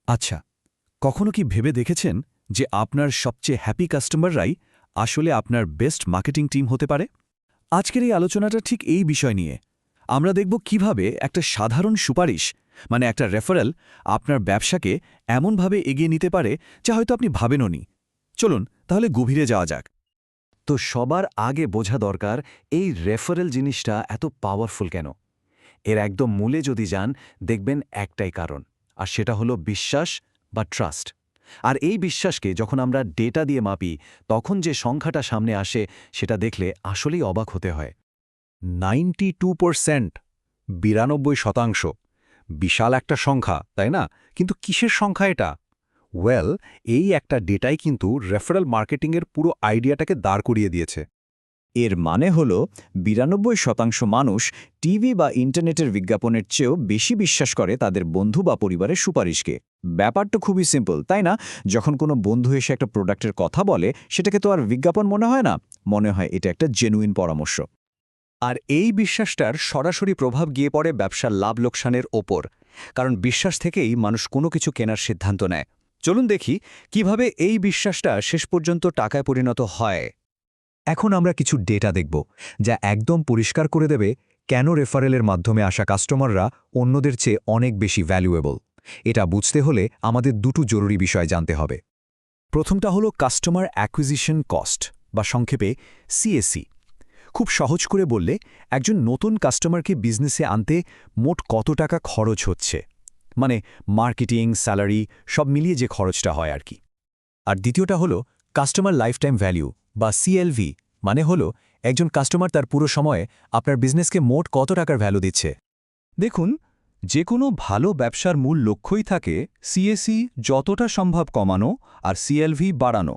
আচ্ছা, কখনো কি ভেবে দেখেছেন যে আপনার সবচেয়ে হ্যাপি কাস্টমাররাই আসলে আপনার বেস্ট মার্কেটিং টিম হতে পারে? আজকের এই আলোচনাটা ঠিক এই বিষয় নিয়ে। আমরা দেখব কিভাবে একটা সাধারণ সুপারিশ একটা রেফারেল আপনার ব্যবসাকে এমনভাবে এগিয়ে নিতে পারে যা হয়তো আপনি ভাবেনওনি। চলুন তাহলে গভীরে যাওয়া যাক। তো সবার আগে বোঝা দরকার এই রেফারেল জিনিসটা এত পাওয়ারফুল কেন। এর একদম মূলে যদি যান দেখবেন একটাই কারণ, আর সেটা হলো বিশ্বাস বা ট্রাস্ট। আর এই বিশ্বাসকে যখন আমরা ডেটা দিয়ে মাপি তখন যে সংখ্যাটা সামনে আসে সেটা দেখলে আসলেই অবাক হতে হয়। 92%, 92%। বিশাল একটা সংখ্যা, তাই না? কিন্তু কিসের সংখ্যা এটা? ওয়েল, এই একটা ডেটাই কিন্তু রেফারেল মার্কেটিংয়ের পুরো আইডিয়াটাকে দাঁড় করিয়ে দিয়েছে। এর মানে হল 92% মানুষ টিভি বা ইন্টারনেটের বিজ্ঞাপনের চেয়েও বেশি বিশ্বাস করে তাদের বন্ধু বা পরিবারের সুপারিশকে। ব্যাপারটা খুবই সিম্পল, তাই না? যখন কোনো বন্ধু এসে একটা প্রোডাক্টের কথা বলে, সেটাকে তো আর বিজ্ঞাপন মনে হয় না, মনে হয় এটা একটা জেনুইন পরামর্শ। আর এই বিশ্বাসটার সরাসরি প্রভাব গিয়ে পড়ে ব্যবসার লাভ লোকসানের ওপর, কারণ বিশ্বাস থেকেই মানুষ কোনো কিছু কেনার সিদ্ধান্ত নেয়। চলুন দেখি কিভাবে এই বিশ্বাসটা শেষ পর্যন্ত টাকায় পরিণত হয়। এখন আমরা কিছু ডেটা দেখব যা একদম পরিষ্কার করে দেবে কেন রেফারেলের মাধ্যমে আসা কাস্টমাররা অন্যদের চেয়ে অনেক বেশি ভ্যালুয়েবল। এটা বুঝতে হলে আমাদের দুটো জরুরি বিষয় জানতে হবে। প্রথমটা হলো কাস্টমার অ্যাকুইজিশন কস্ট, বা সংক্ষেপে সিএসি। খুব সহজ করে বললে, একজন নতুন কাস্টমারকে বিজনেসে আনতে মোট কত টাকা খরচ হচ্ছে, মার্কেটিং, স্যালারি সব মিলিয়ে যে খরচটা হয় আর কি। আর দ্বিতীয়টা হলো কাস্টমার লাইফটাইম ভ্যালু, বা সিএলভি, হলো একজন কাস্টমার তার পুরো সময়ে আপনার বিজনেসকে মোট কত টাকার ভ্যালু দিচ্ছে। দেখুন, যে কোনো ভালো ব্যবসার মূল লক্ষ্যই থাকে সিএসি যতটা সম্ভব কমানো আর সিএলভি বাড়ানো।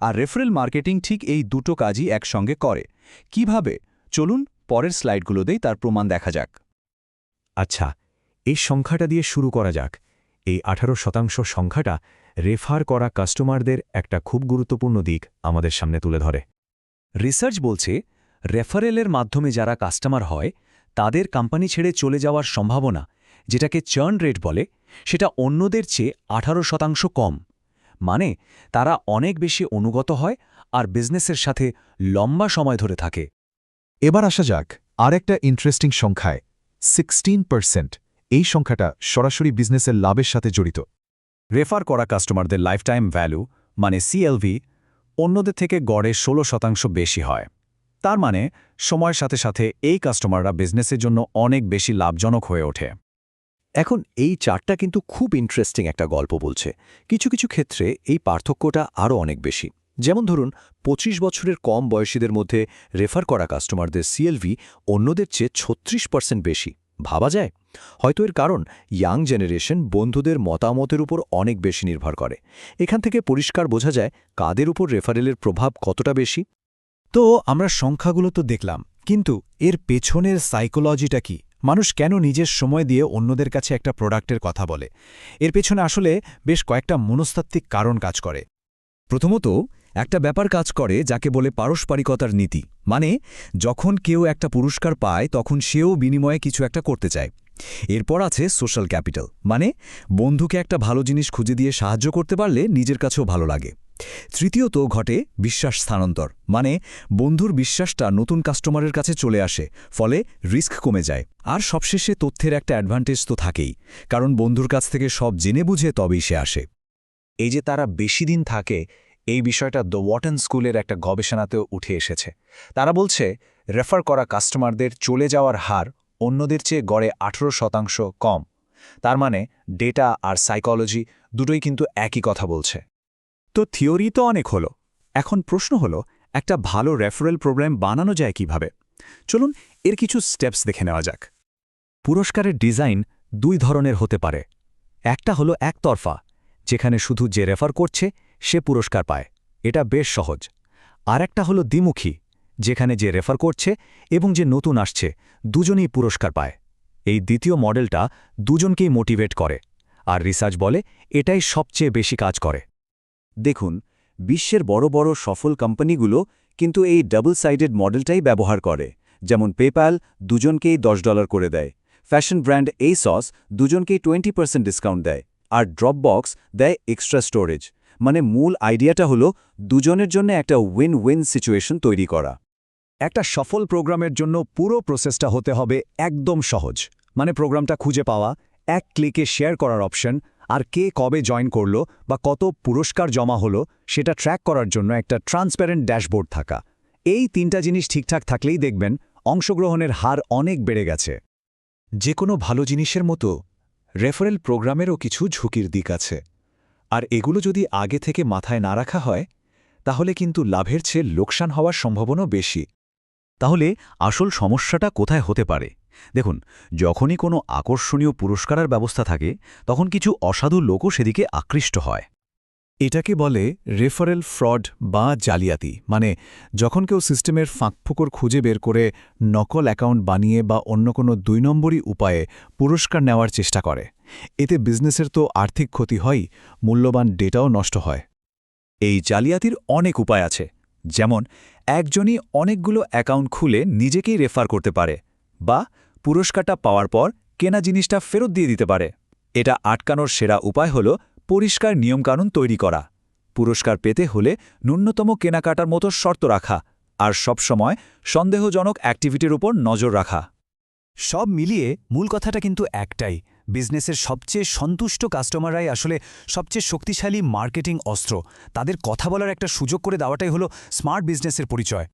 আর রেফারেল মার্কেটিং ঠিক এই দুটো কাজই একসঙ্গে করে। কিভাবে? চলুন পরের স্লাইডগুলোতেই তার প্রমাণ দেখা যাক। আচ্ছা, এই সংখ্যাটা দিয়ে শুরু করা যাক। এই 18% সংখ্যাটা রেফার করা কাস্টমারদের একটা খুব গুরুত্বপূর্ণ দিক আমাদের সামনে তুলে ধরে। রিসার্চ বলছে, রেফারেলের মাধ্যমে যারা কাস্টমার হয় তাদের কোম্পানি ছেড়ে চলে যাওয়ার সম্ভাবনা, যেটাকে চার্ন রেট বলে, সেটা অন্যদের চেয়ে 18% কম। তারা অনেক বেশি অনুগত হয় আর বিজনেসের সাথে লম্বা সময় ধরে থাকে। এবার আসা যাক আরেকটা ইন্টারেস্টিং সংখ্যায়, 16%। এই সংখ্যাটা সরাসরি বিজনেসের লাভের সাথে জড়িত। রেফার করা কাস্টমারদের লাইফটাইম ভ্যালু, সিএলভি, অন্যদের থেকে গড়ে 16% বেশি হয়। তার সময়ের সাথে সাথে এই কাস্টমাররা বিজনেসের জন্য অনেক বেশি লাভজনক হয়ে ওঠে। এখন এই চার্টটা কিন্তু খুব ইন্টারেস্টিং একটা গল্প বলছে। কিছু কিছু ক্ষেত্রে এই পার্থক্যটা আরও অনেক বেশি। যেমন ধরুন, 25 বছরের কম বয়সীদের মধ্যে রেফার করা কাস্টমারদের সিএলভি অন্যদের চেয়ে 36% বেশি। ভাবা যায়? হয়তো এর কারণ ইয়াং জেনারেশন বন্ধুদের মতামতের উপর অনেক বেশি নির্ভর করে। এখান থেকে পরিষ্কার বোঝা যায় কাদের উপর রেফারেলের প্রভাব কতটা বেশি। তো আমরা সংখ্যাগুলো তো দেখলাম, কিন্তু এর পেছনের সাইকোলজিটা কি? মানুষ কেন নিজের সময় দিয়ে অন্যদের কাছে একটা প্রোডাক্টের কথা বলে? এর পেছনে আসলে বেশ কয়েকটা মনস্তাত্ত্বিক কারণ কাজ করে। প্রথমত, একটা ব্যাপার কাজ করে যাকে বলে পারস্পরিকতার নীতি। যখন কেউ একটা পুরস্কার পায় তখন সেও বিনিময়ে কিছু একটা করতে চায়। এরপর আছে সোশ্যাল ক্যাপিটাল, বন্ধুকে একটা ভালো জিনিস খুঁজে দিয়ে সাহায্য করতে পারলে নিজের কাছেও ভালো লাগে। তৃতীয়ত ঘটে বিশ্বাস স্থানান্তর, বন্ধুর বিশ্বাসটা নতুন কাস্টমারের কাছে চলে আসে, ফলে রিস্ক কমে যায়। আর সবশেষে তথ্যের একটা অ্যাডভান্টেজ তো থাকেই, কারণ বন্ধুর কাছ থেকে সব জেনে বুঝে তবেই সে আসে। এই যে তারা বেশি দিন থাকে, এই বিষয়টা দ্য ওয়াটন স্কুলের একটা গবেষণাতেও উঠে এসেছে। তারা বলছে, রেফার করা কাস্টমারদের চলে যাওয়ার হার অন্যদের চেয়ে গড়ে 18% কম। তার ডেটা আর সাইকোলজি দুটোই কিন্তু একই কথা বলছে। তো থিওরি তো অনেক হলো, এখন প্রশ্ন হলো একটা ভালো রেফারেল প্রোগ্রাম বানানো যায় কিভাবে? চলুন এর কিছু স্টেপস দেখে নেওয়া যাক। পুরস্কারের ডিজাইন দুই ধরনের হতে পারে। একটা হলো একতরফা, যেখানে শুধু যে রেফার করছে সে পুরস্কার পায়, এটা বেশ সহজ। আর একটা হলো দ্বিমুখী, যেখানে যে রেফার করছে এবং যে নতুন আসছে দুজনেই পুরস্কার পায়। এই দ্বিতীয় মডেলটা দুজনকেই মোটিভেট করে, আর রিসার্চ বলে এটাই সবচেয়ে বেশি কাজ করে। দেখুন, বিশ্বের বড় বড় সফল কোম্পানিগুলো কিন্তু এই ডাবল সাইডেড মডেলটাই ব্যবহার করে। যেমন পেপ্যাল দুজনকেই $10 করে দেয়, ফ্যাশন ব্র্যান্ড ASOS দুজনকেই 20% ডিসকাউন্ট দেয়, আর ড্রপবক্স দেয় এক্সট্রা স্টোরেজ। মানে মূল আইডিয়াটা হলো দুজনের জন্য একটা উইন উইন সিচুয়েশন তৈরি করা। একটা সফল প্রোগ্রামের জন্য পুরো প্রসেসটা হতে হবে একদম সহজ, মানে প্রোগ্রামটা খুঁজে পাওয়া, এক ক্লিকে শেয়ার করার অপশন, আর কে কবে জয়েন করলো বা কত পুরস্কার জমা হলো সেটা ট্র্যাক করার জন্য একটা ট্রান্সপ্যারেন্ট ড্যাশবোর্ড থাকা। এই তিনটা জিনিস ঠিকঠাক থাকলেই দেখবেন অংশগ্রহণের হার অনেক বেড়ে গেছে। যে কোনো ভালো জিনিসের মতো রেফারেল প্রোগ্রামেরও কিছু ঝুঁকির দিক আছে, আর এগুলো যদি আগে থেকে মাথায় না রাখা হয় তাহলে কিন্তু লাভের চেয়ে লোকসান হওয়ার সম্ভাবনা বেশি। তাহলে আসল সমস্যাটা কোথায় হতে পারে? দেখুন, যখনই কোনো আকর্ষণীয় পুরস্কারের ব্যবস্থা থাকে তখন কিছু অসাধু লোকও সেদিকে আকৃষ্ট হয়। এটাকে বলে রেফারেল ফ্রড বা জালিয়াতি। মানে যখন কেউ সিস্টেমের ফাঁকফোকর খুঁজে বের করে নকল অ্যাকাউন্ট বানিয়ে বা অন্য কোনো ২ নম্বরই উপায়ে পুরস্কার নেওয়ার চেষ্টা করে। এতে বিজনেসের তো আর্থিক ক্ষতি হয়, মূল্যবান ডেটাও নষ্ট হয়। এই জালিয়াতির অনেক উপায় আছে, যেমন একজনই অনেকগুলো অ্যাকাউন্ট খুলে নিজেকেই রেফার করতে পারে, বা পুরস্কারটা পাওয়ার পর কেনা জিনিসটা ফেরত দিয়ে দিতে পারে। এটা আটকানোর সেরা উপায় হল পরিষ্কার নিয়মকানুন তৈরি করা, পুরস্কার পেতে হলে ন্যূনতম কেনাকাটার মতো শর্ত রাখা, আর সবসময় সন্দেহজনক অ্যাক্টিভিটির উপর নজর রাখা। সব মিলিয়ে মূল কথাটা কিন্তু একটাই, বিজনেসের সবচেয়ে সন্তুষ্ট কাস্টমাররাই আসলে সবচেয়ে শক্তিশালী মার্কেটিং অস্ত্র। তাদের কথা বলার একটা সুযোগ করে দেওয়াটাই হলো স্মার্ট বিজনেসের পরিচয়।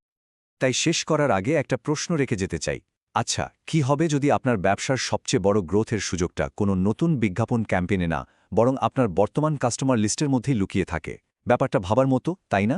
তাই শেষ করার আগে একটা প্রশ্ন রেখে যেতে চাই। আচ্ছা, কি হবে যদি আপনার ব্যবসার সবচেয়ে বড় গ্রোথের সুযোগটা কোনো নতুন বিজ্ঞাপন ক্যাম্পেইনে না, বরং আপনার বর্তমান কাস্টমার লিস্টের মধ্যেই লুকিয়ে থাকে? ব্যাপারটা ভাবার মতো, তাই না?